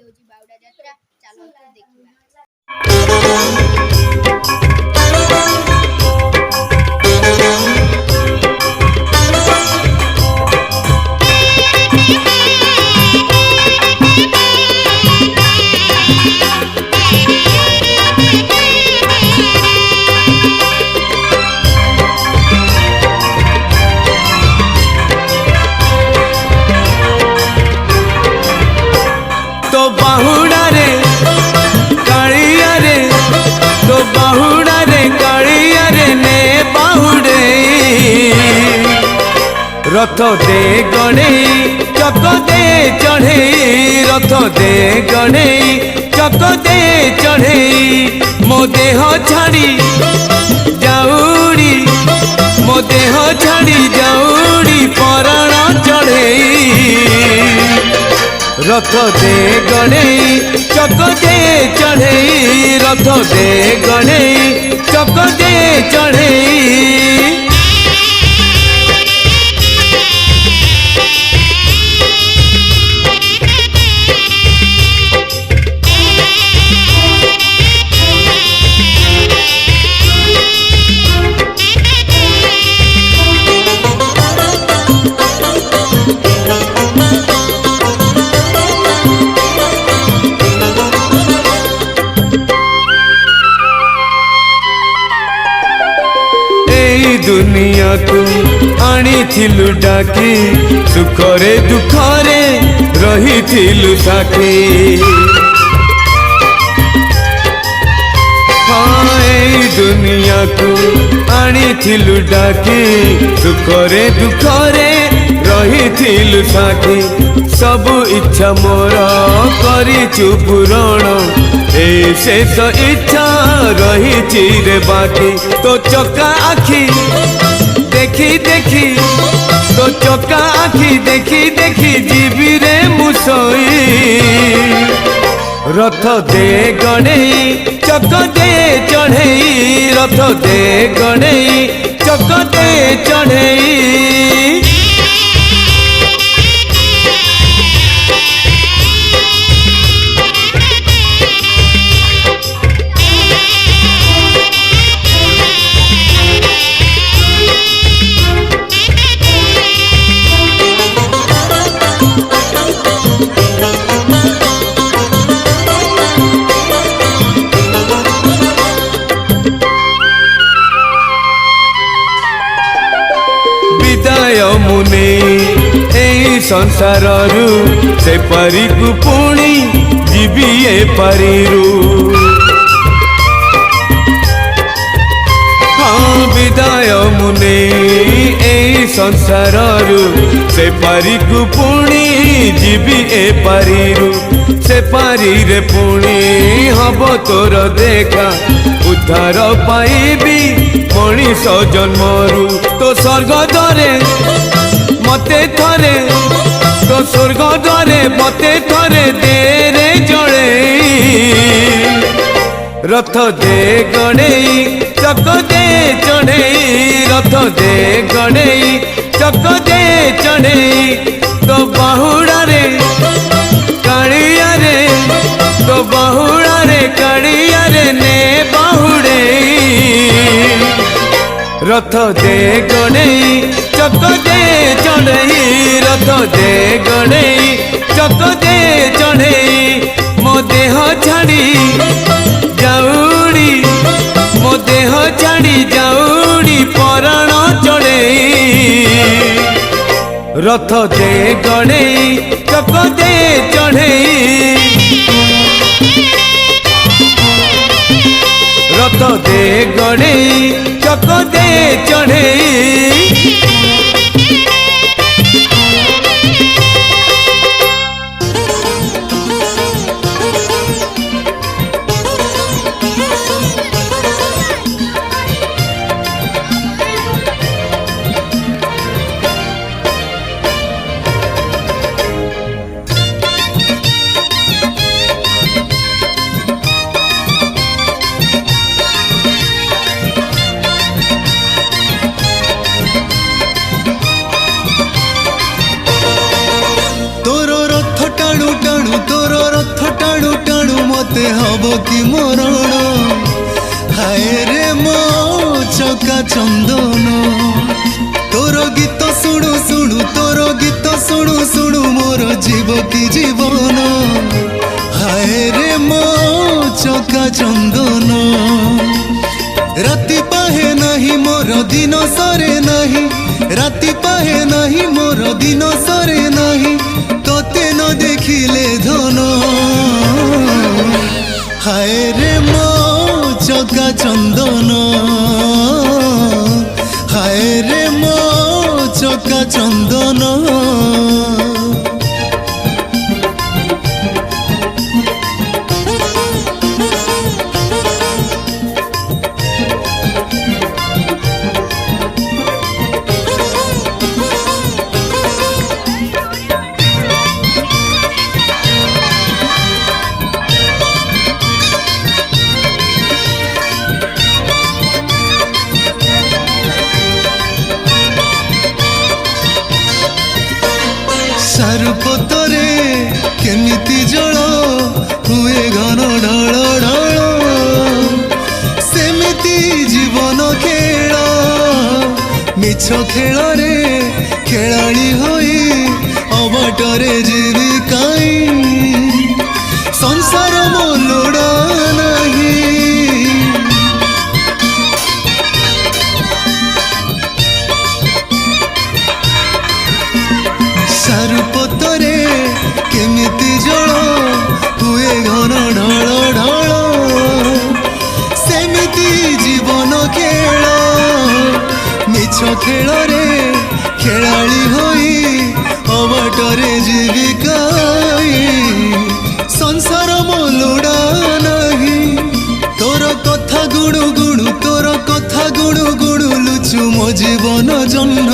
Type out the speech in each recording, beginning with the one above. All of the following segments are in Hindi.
होची बावड़ा यात्रा चलो देखिबा। तो बाहुड़ा रे कालिया रे, तो बाहुड़ा रे कालिया रे ने बाहुड़े रथ दे गणे चक दे चढ़े, रथ दे गणे चक दे चढ़े, मो देह छाड़ी जाऊड़ी, मो देह छाड़ी जाऊड़ी पराण चढ़े रथ दे गणे चक दे चढ़े, रथ दे गणे चक दे चढ़े। दुनिया को आनी थिलु डाकी, सुखरे दुखरे रही थिलु साखी। हाँ ए दुनिया को आनी थिलु डाकी, सुखरे दुखरे रही थिलु साखी। सब इच्छा मोर करिछु पूरण, ए शेष इच्छा रही चिरे बाकी। तो चका आखी देखी देखी, तो चका आखी देखी देखी जीवी रे मुसई रथ दे गणे चक दे चढ़े, रथ दे गणे चक दे चढ़े। मुने ए संसार से परी को पुणी जीवी ए परिरु। हाँ विदाय मुने ए संसार से परी को पुणी जीवी ए परिरु। से पारी रे पुणी हब तोर देखा, उद्धार पाइबी मनीष जन्मरू। तो स्वर्ग द्वारे मते थरे, तो स्वर्ग द्वारे मते थरे दे रे जड़े रथ दे गणे चक दे चढ़े, रथ दे गणे चक दे चढ़े। तो बाहुड़ा रे कालिया रे, तो बाहुड़ा रे कालिया रे ने बाहुड़े रथ दे गणे चक दे चढ़े, रथ दे गणे चक दे चढ़े। मो देह छाड़ी जाऊड़ी, मो देह छाड़ी जाऊड़ी पराण चढ़े रथ दे गणे चक दे चढ़े, रथ दे गणे चक दे चढ़े। কেমিতি জীবন হায় রে মো চকা চন্দন রাতি পাহে নাহি মোর দিন সরে নাহি রাতি পাহে নাহি মোর দিন সরে নাহি তোতে ন দেখিলে ধন হায় রে মো চকা চন্দন হায় রে মো চকা চন্দন ସାରୁପତରେ କେମିତି ଜଳ ହୁଏ ଘନ ଢଳ ଢଳ ସେମିତି ଜୀବନ ଖେଳ ମିଛ ଖେଳରେ ଖେଳାଳି ହୋଇ ଅବଟରେ ଯିବି କାଇଁ ସଂସାର ମୋ ଲୋଡ଼ା ନାହିଁ ସାରୁପତରେ କେମିତି ଜଳ ହୁଏ ଘନ ଢଳ ଢଳ ସେମିତି ଜୀବନ ଖେଳ ମିଛ ଖେଳରେ ଖେଳାଳି ହୋଇ ଅବଟରେ ଯିବି କାଇଁ ସଂସାର ମୋ ଲୋଡ଼ା ନାହିଁ ତୋର କଥା ଗୁଣୁ ଗୁଣୁ ତୋର କଥା ଗୁଣୁ ଗୁଣୁ ଲୁଚୁ ମୋ ଜୀବନ ଜହ୍ନ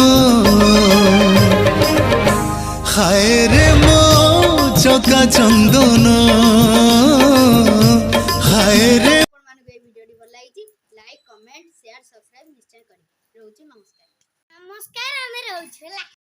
হায় রে মো চকা চন্দন হায় রে